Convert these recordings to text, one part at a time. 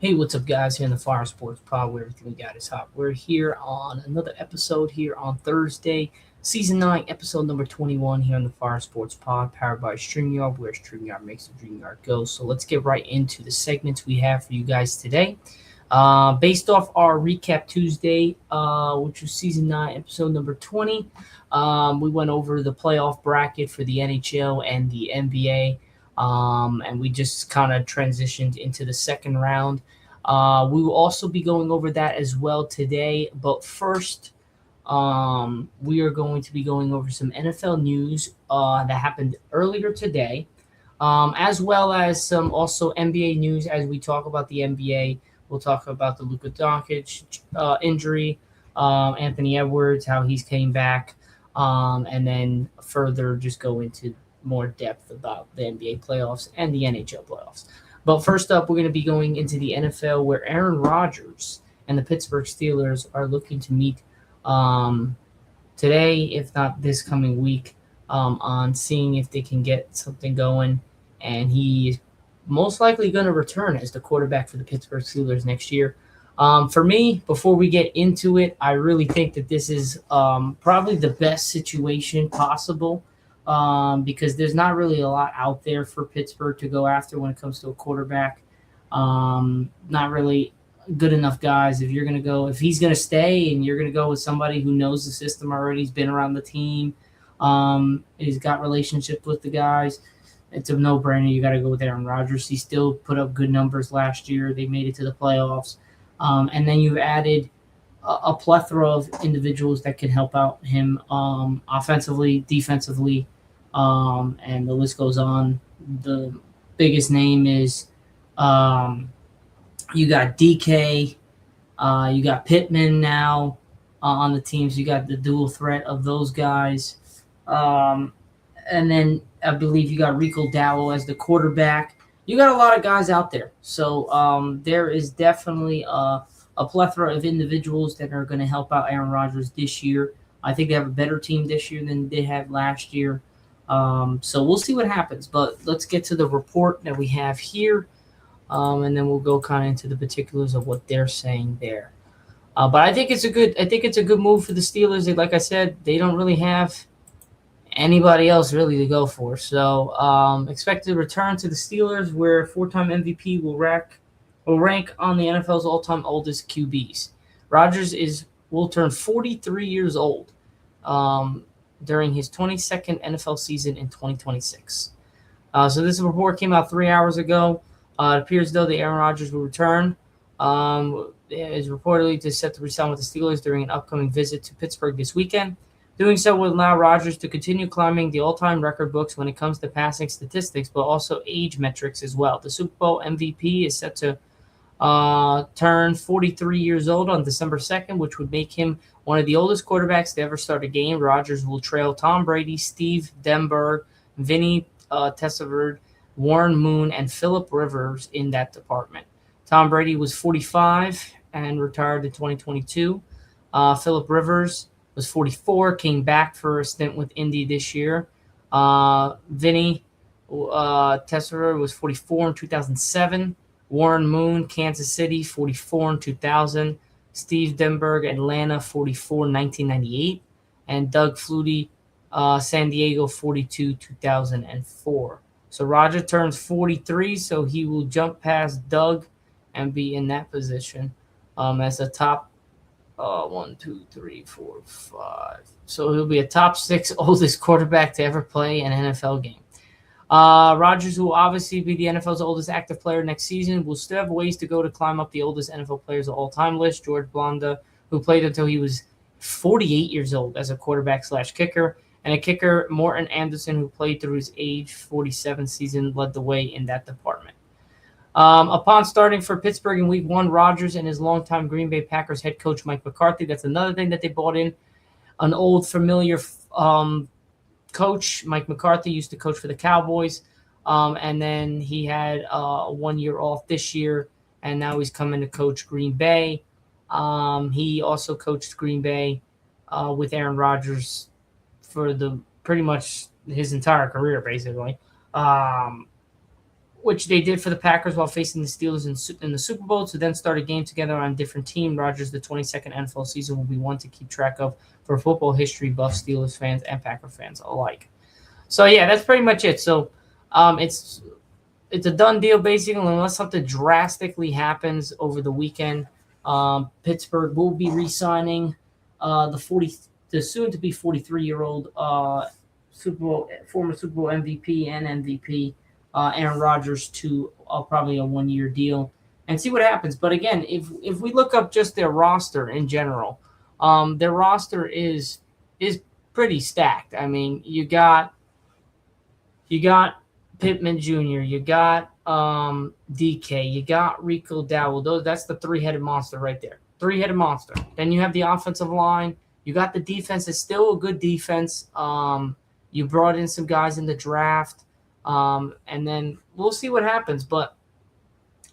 Hey, what's up, guys? Here in the Fire Sports Pod, where everything we got is hot. We're here on another episode here on Thursday, Season 9, episode number 21 here on the Fire Sports Pod, powered by StreamYard, where StreamYard makes the dream yard go. So let's get right into the segments we have for you guys today. Based off our Recap Tuesday, which was Season 9, episode number 20, we went over the playoff bracket for the NHL and the NBA. And we just kind of transitioned into the second round. We will also be going over that as well today. But first, we are going to be going over some NFL news that happened earlier today, as well as some also NBA news as we talk about the NBA. We'll talk about the Luka Doncic injury, Anthony Edwards, how he's came back, and then further just go into more depth about the NBA playoffs and the NHL playoffs. But first up, we're going to be going into the NFL where Aaron Rodgers and the Pittsburgh Steelers are looking to meet today, if not this coming week, on seeing if they can get something going. And he is most likely going to return as the quarterback for the Pittsburgh Steelers next year. For me, before we get into it, I really think that this is probably the best situation possible. Because there's not really a lot out there for Pittsburgh to go after when it comes to a quarterback. Not really good enough guys. If he's going to stay and you're going to go with somebody who knows the system already, he's been around the team, he's got relationships with the guys, it's a no-brainer. You got to go with Aaron Rodgers. He still put up good numbers last year. They made it to the playoffs. And then you've added a plethora of individuals that can help out him offensively, defensively, and the list goes on. The biggest name is you got DK, you got Pittman now on the teams. You got the dual threat of those guys. And then I believe you got Rico Dowell as the quarterback. You got a lot of guys out there. So there is definitely a plethora of individuals that are going to help out Aaron Rodgers this year. I think they have a better team this year than they had last year. So we'll see what happens. But let's get to the report that we have here, and then we'll go kind of into the particulars of what they're saying there. But I think it's a good move for the Steelers. Like I said, they don't really have anybody else really to go for. So expected return to the Steelers, where four-time MVP will rank on the NFL's all-time oldest QBs. Rodgers will turn 43 years old during his 22nd NFL season in 2026. So this report came out 3 hours ago. It appears, though, that Aaron Rodgers will return. Is reportedly set to resign with the Steelers during an upcoming visit to Pittsburgh this weekend. Doing so will allow Rodgers to continue climbing the all-time record books when it comes to passing statistics, but also age metrics as well. The Super Bowl MVP is set to turn 43 years old on December 2nd, which would make him one of the oldest quarterbacks to ever start a game. Rodgers will trail Tom Brady, Steve Denberg, Vinny Testaverde, Warren Moon, and Philip Rivers in that department. Tom Brady was 45 and retired in 2022. Philip Rivers was 44, came back for a stint with Indy this year. Vinny Testaverde was 44 in 2007. Warren Moon, Kansas City, 44 in 2000. Steve Denberg, Atlanta, 44 in 1998. And Doug Flutie, San Diego, 42, 2004. So Roger turns 43, so he will jump past Doug and be in that position as a top 1, 2, 3, 4, 5. So he'll be a top 6 oldest quarterback to ever play an NFL game. Rodgers will obviously be the NFL's oldest active player next season. Will still have ways to go to climb up the oldest NFL players of all time list. George Blanda, who played until he was 48 years old as a quarterback/kicker, and a kicker, Morton Anderson, who played through his age 47 season, led the way in that department. Upon starting for Pittsburgh in Week 1, Rodgers and his longtime Green Bay Packers head coach Mike McCarthy. That's another thing that they brought in, an old familiar coach. Mike McCarthy used to coach for the Cowboys, and then he had 1 year off this year, and now he's coming to coach Green Bay. He also coached Green Bay with Aaron Rodgers for pretty much his entire career, basically. which they did for the Packers while facing the Steelers in the Super Bowl, to then start a game together on a different team. Rodgers, the 22nd NFL season, will be one to keep track of for football history buff Steelers fans and Packer fans alike. So, yeah, that's pretty much it. So, it's a done deal, basically, unless something drastically happens over the weekend. Pittsburgh will be re-signing the soon-to-be 43-year-old former Super Bowl MVP and MVP Aaron Rodgers to probably a one-year deal, and see what happens. But again, if we look up just their roster in general, their roster is pretty stacked. I mean, you got Pittman Jr., you got DK, you got Rico Dowell. That's the three-headed monster right there. Three-headed monster. Then you have the offensive line. You got the defense. It's still a good defense. You brought in some guys in the draft. And then we'll see what happens. But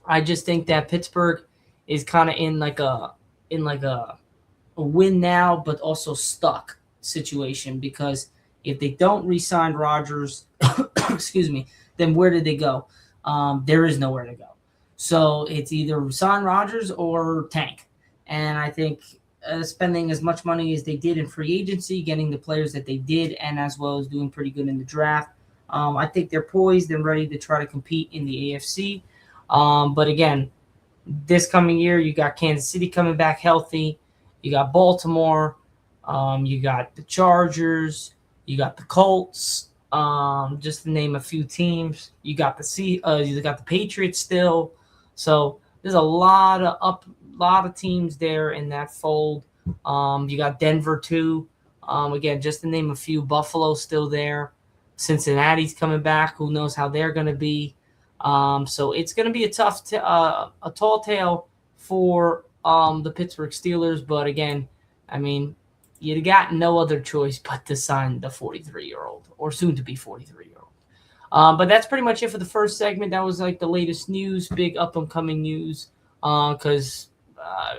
I just think that Pittsburgh is kind of in like a win now, but also stuck situation, because if they don't re-sign Rodgers, excuse me, then where did they go? There is nowhere to go. So it's either sign Rodgers or tank. And I think spending as much money as they did in free agency, getting the players that they did, and as well as doing pretty good in the draft, I think they're poised and ready to try to compete in the AFC. But again, this coming year, you got Kansas City coming back healthy. You got Baltimore. You got the Chargers. You got the Colts. Just to name a few teams. You got the Patriots still. So there's a lot of teams there in that fold. You got Denver too. Again, just to name a few. Buffalo still there. Cincinnati's coming back. Who knows how they're going to be? So it's going to be a tall tale for the Pittsburgh Steelers. But again, I mean, you got no other choice but to sign the 43-year-old, or soon to be 43-year-old. But that's pretty much it for the first segment. That was like the latest news, big up-and-coming news, because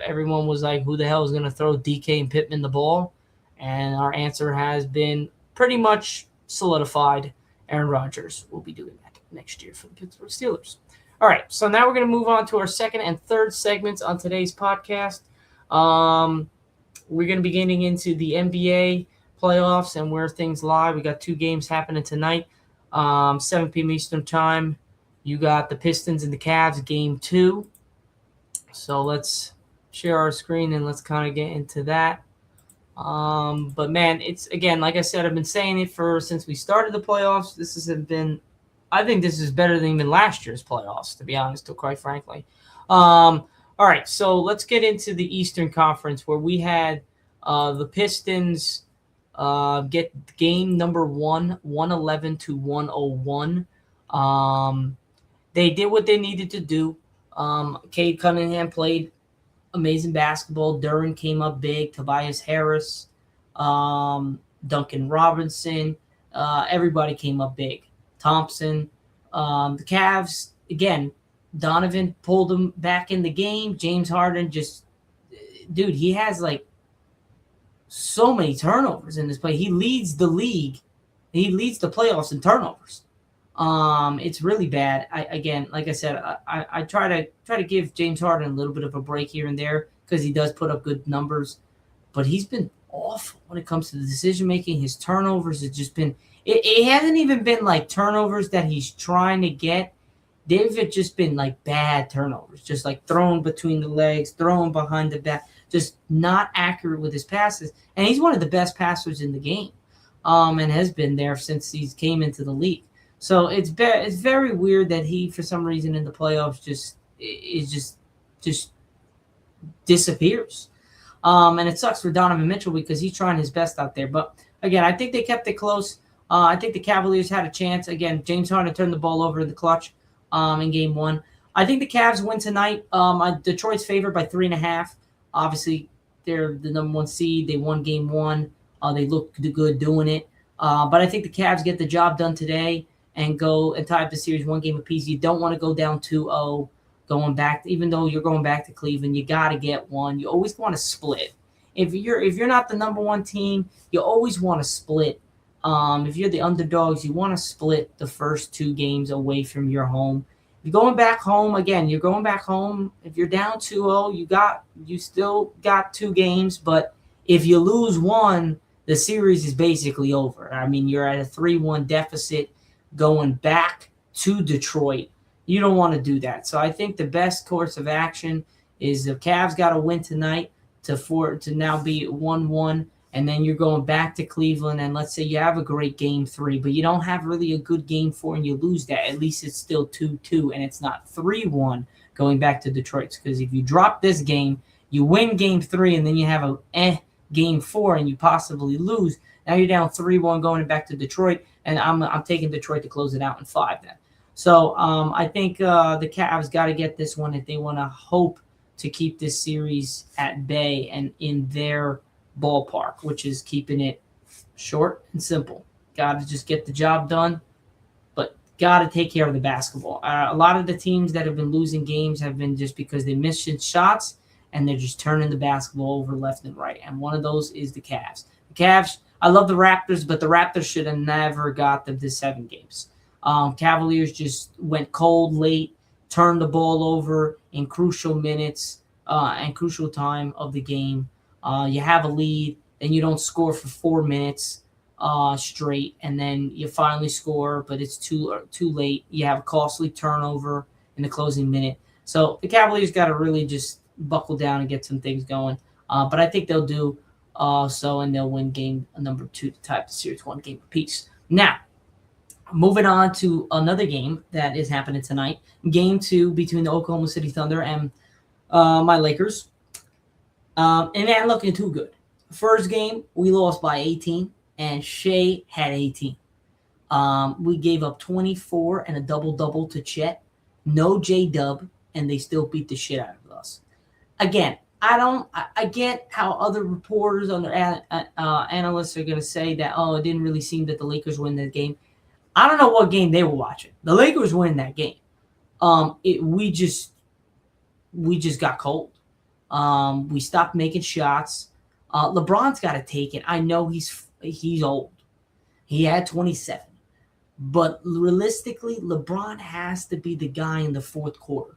everyone was like, who the hell is going to throw DK and Pittman the ball? And our answer has been pretty much solidified. Aaron Rodgers will be doing that next year for the Pittsburgh Steelers. All right, so now we're going to move on to our second and third segments on today's podcast. We're going to be getting into the NBA playoffs and where things lie. We got two games happening tonight, 7 p.m. Eastern time. You got the Pistons and the Cavs, game 2. So let's share our screen and let's kind of get into that. But man, it's, again, like I said, I've been saying it since we started the playoffs. I think this is better than even last year's playoffs, to be honest, quite frankly. All right, so let's get into the Eastern Conference, where we had the Pistons get game number 111 to 101. They did what they needed to do. Cade Cunningham played amazing basketball. Duran came up big. Tobias Harris, Duncan Robinson, everybody came up big. Thompson. The Cavs, again, Donovan pulled them back in the game. James Harden he has like so many turnovers in this play. He leads the league. He leads the playoffs in turnovers. It's really bad. Like I said, I try to give James Harden a little bit of a break here and there, because he does put up good numbers, but he's been awful when it comes to the decision making. His turnovers has just been. It hasn't even been like turnovers that he's trying to get. They've just been like bad turnovers, just like thrown between the legs, thrown behind the back, just not accurate with his passes. And he's one of the best passers in the game, and has been there since he came into the league. So it's very weird that he, for some reason in the playoffs, just disappears. And it sucks for Donovan Mitchell, because he's trying his best out there. But again, I think they kept it close. I think the Cavaliers had a chance. Again, James Harden turned the ball over in the clutch in game 1. I think the Cavs win tonight. Detroit's favored by 3.5. Obviously, they're the number 1 seed. They won game 1. They looked good doing it. But I think the Cavs get the job done today and go and tie up the series 1 game apiece. You don't want to go down 2-0 going back. Even though you're going back to Cleveland, you got to get one. You always want to split. If you're not the number 1 team, you always want to split. If you're the underdogs, you want to split the first 2 games away from your home You're going back home again. You're going back home. If you're down 2-0, you still got 2 games, but if you lose one, the series is basically over. I mean, you're at a 3-1 deficit going back to Detroit. You don't want to do that. So I think the best course of action is the Cavs got to win tonight to now be 1-1, and then you're going back to Cleveland, and let's say you have a great game 3, but you don't have really a good game 4 and you lose that. At least it's still 2-2 and it's not 3-1 going back to Detroit. Because if you drop this game, you win game 3 and then you have a game 4 and you possibly lose. Now you're down 3-1 going back to Detroit, and I'm taking Detroit to close it out in 5 then. So I think the Cavs got to get this one if they want to hope to keep this series at bay and in their ballpark, which is keeping it short and simple. Got to just get the job done, but got to take care of the basketball. A lot of the teams that have been losing games have been just because they missed shots and they're just turning the basketball over left and right. And one of those is the Cavs. The Cavs, I love the Raptors, but the Raptors should have never got them to 7 games. Cavaliers just went cold late, turned the ball over in crucial minutes and crucial time of the game. You have a lead, then you don't score for 4 minutes straight, and then you finally score, but it's too late. You have a costly turnover in the closing minute. So the Cavaliers got to really just buckle down and get some things going. But I think they'll do so, and they'll win game number 2 to tie up the series 1 game apiece. Now, moving on to another game that is happening tonight, game 2 between the Oklahoma City Thunder and my Lakers. And it ain't looking too good. First game, we lost by 18, and Shea had 18. We gave up 24 and a double-double to Chet. No J-Dub, and they still beat the shit out of us. Again, I get how other reporters, other analysts are going to say that, it didn't really seem that the Lakers win that game. I don't know what game they were watching. The Lakers win that game. We just got cold. We stopped making shots. LeBron's got to take it. I know he's old. He had 27. But realistically, LeBron has to be the guy in the fourth quarter.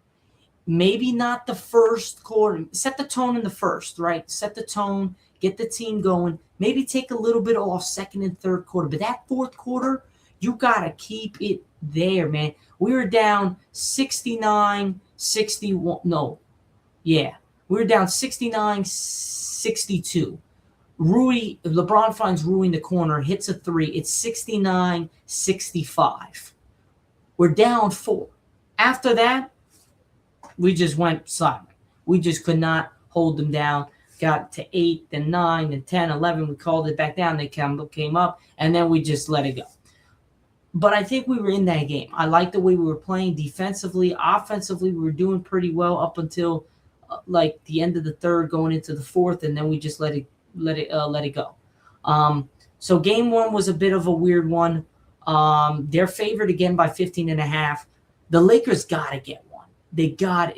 Maybe not the first quarter. Set the tone in the first, right? Set the tone. Get the team going. Maybe take a little bit off second and third quarter. But that fourth quarter, you got to keep it there, man. We were down 69-61. No. Yeah. We were down 69-62. LeBron finds Rui in the corner, hits a 3. It's 69-65. We're down 4. After that, we just went silent. We just could not hold them down. Got to 8, then 9, then 10, 11. We called it back down. They came up, and then we just let it go. But I think we were in that game. I like the way we were playing defensively. Offensively, we were doing pretty well up until like the end of the third, going into the fourth, and then we just let it go. So game 1 was a bit of a weird one. They're favored again by 15.5. The Lakers got to get one.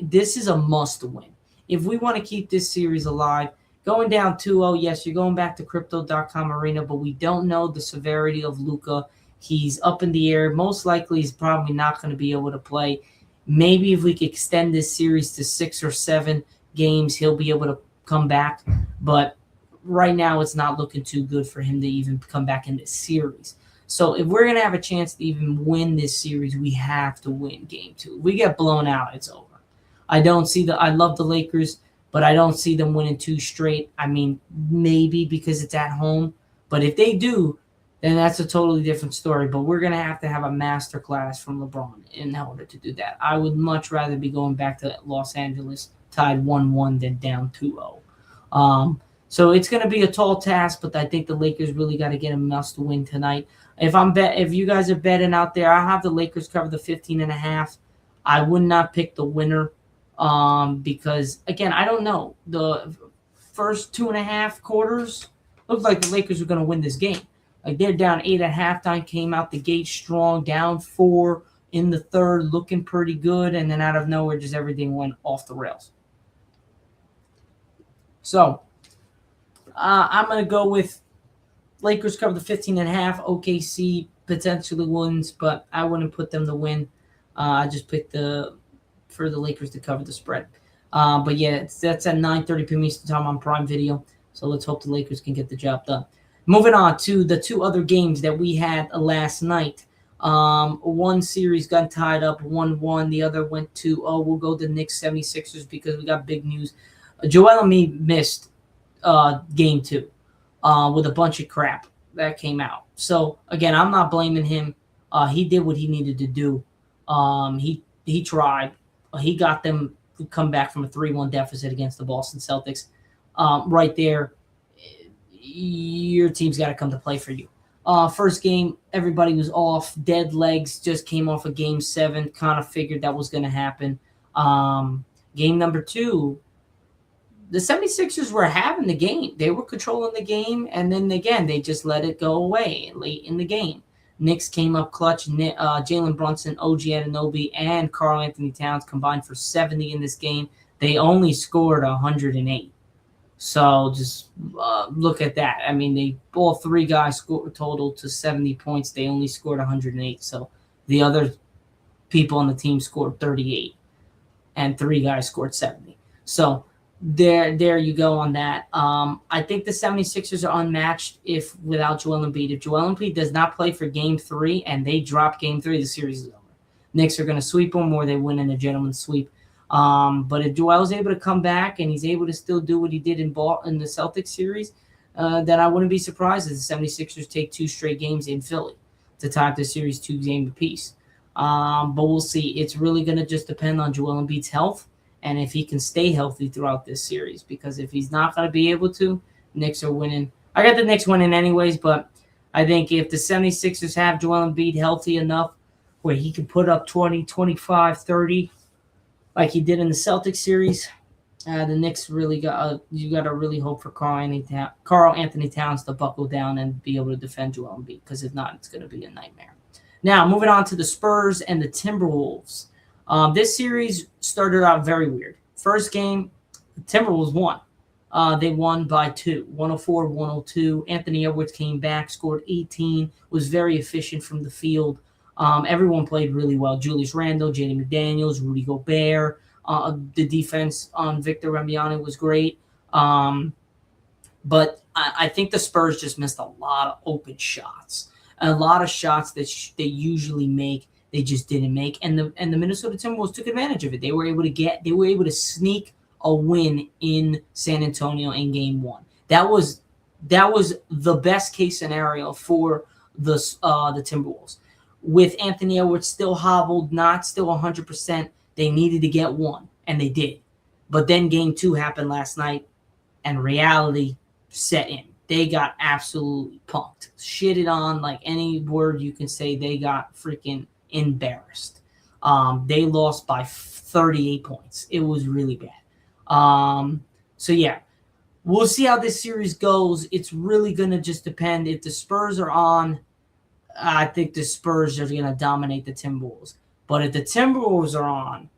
This is a must win. If we want to keep this series alive, going down 2-0, yes, you're going back to Crypto.com Arena, but we don't know the severity of Luka. He's up in the air. Most likely he's probably not going to be able to play. Maybe if we could extend this series to 6 or 7 games, he'll be able to come back. But right now it's not looking too good for him to even come back in this series. So if we're going to have a chance to even win this series, we have to win game 2. If we get blown out, it's over. I love the Lakers, but I don't see them winning 2 straight. I mean, maybe because it's at home. But if they do, then that's a totally different story. But we're going to have a masterclass from LeBron in order to do that. I would much rather be going back to Los Angeles tied 1-1 than down 2-0. So it's going to be a tall task, but I think the Lakers really got to get a must win tonight. If you guys are betting out there, I'll have the Lakers cover the 15.5. I would not pick the winner because, again, I don't know. The first 2.5 quarters looked like the Lakers were going to win this game. Like, they're down 8 at halftime, came out the gate strong, down 4 in the third, looking pretty good, and then out of nowhere, just everything went off the rails. So I'm going to go with Lakers cover the 15.5. OKC potentially wins, but I wouldn't put them to win. I just picked for the Lakers to cover the spread. But yeah, that's at 9:30 p.m. Eastern time on Prime Video. So let's hope the Lakers can get the job done. Moving on to the two other games that we had last night. One series got tied up 1-1. The other went to, we'll go to Knicks 76ers because we got big news. Joel Embiid missed game 2 with a bunch of crap that came out. So, again, I'm not blaming him. He did what he needed to do. He tried. He got them to come back from a 3-1 deficit against the Boston Celtics. Right there, your team's got to come to play for you. First game, everybody was off. Dead legs, just came off of Game 7. Kind of figured that was going to happen. Game number 2, the 76ers were having the game. They were controlling the game, and then, again, they just let it go away late in the game. Knicks came up clutch. Jalen Brunson, OG Anunoby, and Karl Anthony Towns combined for 70 in this game. They only scored 108. So just look at that. I mean, all 3 guys scored total to 70 points. They only scored 108. So the other people on the team scored 38, and 3 guys scored 70. So there you go on that. I think the 76ers are unmatched without Joel Embiid. If Joel Embiid does not play for Game 3 and they drop Game 3, the series is over. Knicks are going to sweep them, or they win in a gentleman's sweep. But if Joel's able to come back and he's able to still do what he did in the Celtics series, then I wouldn't be surprised if the 76ers take 2 straight games in Philly to tie up the series 2 games apiece. But we'll see. It's really going to just depend on Joel Embiid's health and if he can stay healthy throughout this series. Because if he's not going to be able to, Knicks are winning. I got the Knicks winning anyways, but I think if the 76ers have Joel Embiid healthy enough where he can put up 20, 25, 30, like he did in the Celtics series, the Knicks really you got to really hope for Karl Anthony Towns to buckle down and be able to defend Joel Embiid, because if not, it's going to be a nightmare. Now, moving on to the Spurs and the Timberwolves. This series started out very weird. First game, the Timberwolves won. They won by 2, 104-102. Anthony Edwards came back, scored 18, was very efficient from the field. Everyone played really well. Julius Randle, Jaden McDaniels, Rudy Gobert. The defense on Victor Wembanyama was great. But I think the Spurs just missed a lot of open shots. A lot of shots that they usually make, they just didn't make. And the Minnesota Timberwolves took advantage of it. They were able to sneak a win in San Antonio in Game 1. That was the best case scenario for the Timberwolves. With Anthony Edwards still hobbled, not still 100%, they needed to get 1, and they did. But then Game 2 happened last night, and reality set in. They got absolutely punked. Shitted on, like any word you can say. They got freaking embarrassed. They lost by 38 points. It was really bad. So, yeah, we'll see how this series goes. It's really going to just depend. If the Spurs are on, I think the Spurs are going to dominate the Timberwolves. But if the Timberwolves are on,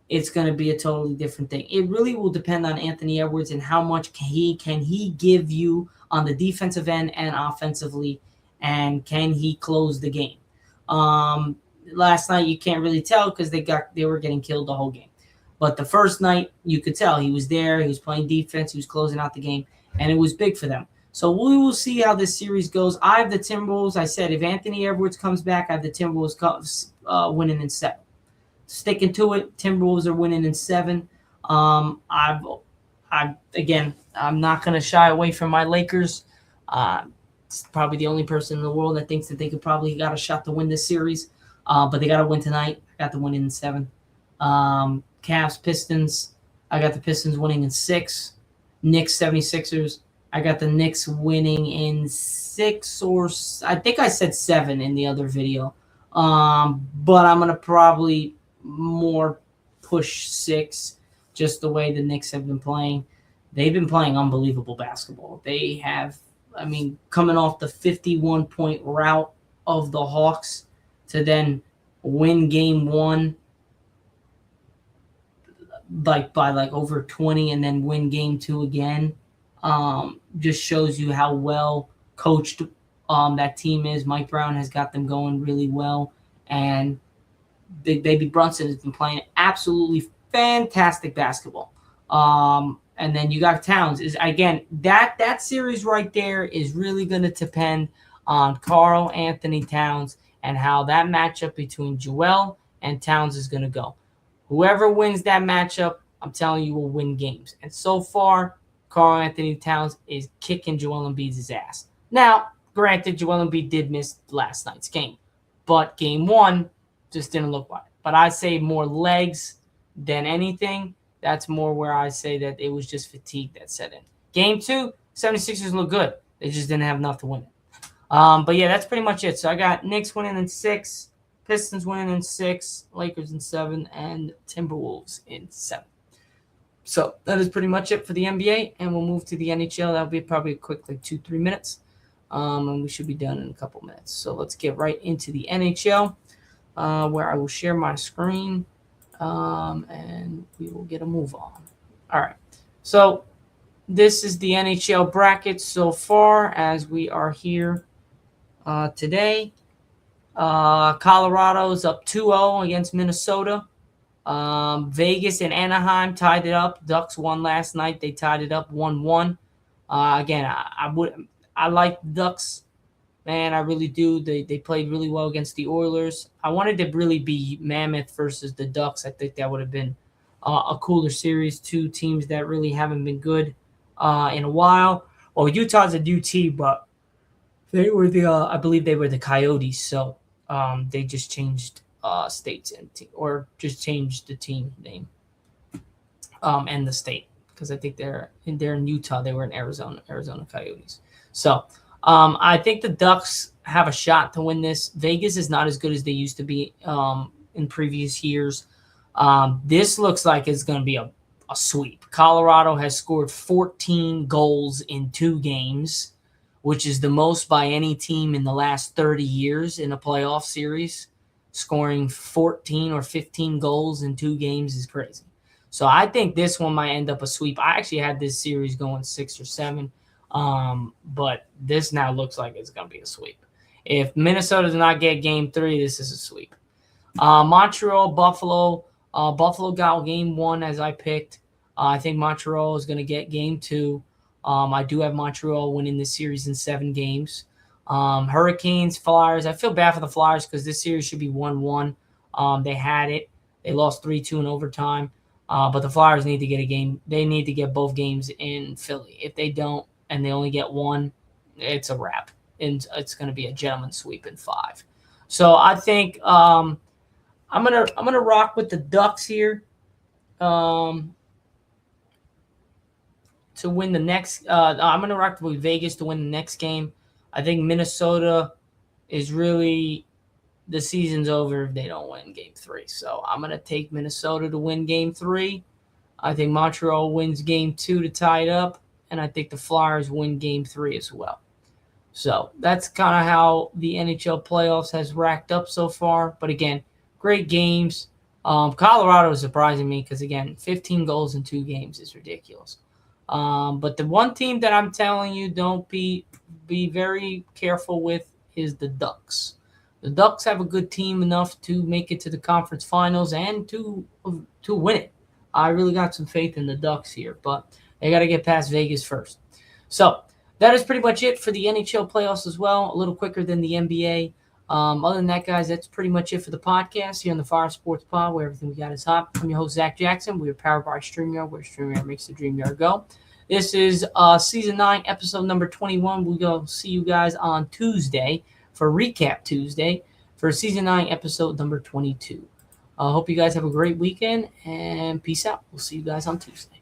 it's going to be a totally different thing. It really will depend on Anthony Edwards and how much can he give you on the defensive end and offensively, and can he close the game. Last night you can't really tell because they were getting killed the whole game. But the first night you could tell he was there, he was playing defense, he was closing out the game, and it was big for them. So we will see how this series goes. I have the Timberwolves. I said if Anthony Edwards comes back, I have the Timberwolves winning in 7. Sticking to it, Timberwolves are winning in 7. I'm not going to shy away from my Lakers. It's probably the only person in the world that thinks that they could probably got a shot to win this series. But they got to win tonight. I got the win in 7. Cavs, Pistons. I got the Pistons winning in 6. Knicks, 76ers. I got the Knicks winning in 6, or I think I said 7 in the other video. But I'm going to probably more push 6, just the way the Knicks have been playing. They've been playing unbelievable basketball. They have, coming off the 51-point rout of the Hawks to then win Game 1 by over 20 and then win Game 2 again. Just shows you how well coached that team is. Mike Brown has got them going really well, and Big Baby Brunson has been playing absolutely fantastic basketball. And then you got Towns. Is again that series right there is really going to depend on Karl Anthony Towns and how that matchup between Joel and Towns is going to go. Whoever wins that matchup, I'm telling you, will win games. And so far, Karl Anthony Towns is kicking Joel Embiid's ass. Now, granted, Joel Embiid did miss last night's game, but game one just didn't look like it. But I say more legs than anything. That's more where I say that it was just fatigue that set in. Game two, 76ers look good. They just didn't have enough to win it. But yeah, that's pretty much it. So I got Knicks winning in 6, Pistons winning in 6, Lakers in 7, and Timberwolves in 7. So that is pretty much it for the NBA, and we'll move to the NHL. That'll be probably a quick 2-3 minutes, and we should be done in a couple minutes. So let's get right into the NHL, where I will share my screen, and we will get a move on. All right. So this is the NHL bracket so far as we are here today. Colorado's up 2-0 against Minnesota. Vegas and Anaheim tied it up. Ducks won last night. They tied it up 1-1. Again, I like the Ducks, man. I really do. They played really well against the Oilers. I wanted to really be Mammoth versus the Ducks. I think that would have been a cooler series. Two teams that really haven't been good in a while. Well, Utah's a UT, but they were I believe they were the Coyotes. So they just changed states and or just changed the team name and the state, because I think they're in Utah. They were in Arizona Coyotes. So I think the Ducks have a shot to win this. Vegas is not as good as they used to be in previous years. This looks like it's going to be a sweep. Colorado has scored 14 goals in 2 games, which is the most by any team in the last 30 years in a playoff series. Scoring 14 or 15 goals in 2 games is crazy. So I think this one might end up a sweep. I actually had this series going 6 or 7, but this now looks like it's going to be a sweep. If Minnesota does not get game 3, this is a sweep. Montreal, Buffalo. Buffalo got game 1 as I picked. I think Montreal is going to get game 2. I do have Montreal winning this series in 7 games. Hurricanes, Flyers. I feel bad for the Flyers because this series should be 1-1. They had it. They lost 3-2 in overtime. But the Flyers need to get a game. They need to get both games in Philly. If they don't and they only get 1, it's a wrap. And it's going to be a gentleman's sweep in 5. So I think I'm gonna rock with the Ducks here to win the next. I'm gonna rock with Vegas to win the next game. I think Minnesota is really – the season's over if they don't win game 3. So I'm going to take Minnesota to win game 3. I think Montreal wins game 2 to tie it up. And I think the Flyers win game 3 as well. So that's kind of how the NHL playoffs has racked up so far. But, again, great games. Colorado is surprising me because, again, 15 goals in 2 games is ridiculous. But the one team that I'm telling you don't be very careful with is the Ducks. The Ducks have a good team enough to make it to the conference finals and to win it. I really got some faith in the Ducks here, but they got to get past Vegas first. So that is pretty much it for the NHL playoffs as well, a little quicker than the NBA. Other than that, guys, that's pretty much it for the podcast here on the Fire Sports Pod, where everything we got is hot. I'm your host, Zack Jackson. We are powered by StreamYard, where StreamYard makes the dream yard go. This is Season 9, Episode number 21. We'll go see you guys on Tuesday for Recap Tuesday for Season 9, Episode number 22. I hope you guys have a great weekend, and peace out. We'll see you guys on Tuesday.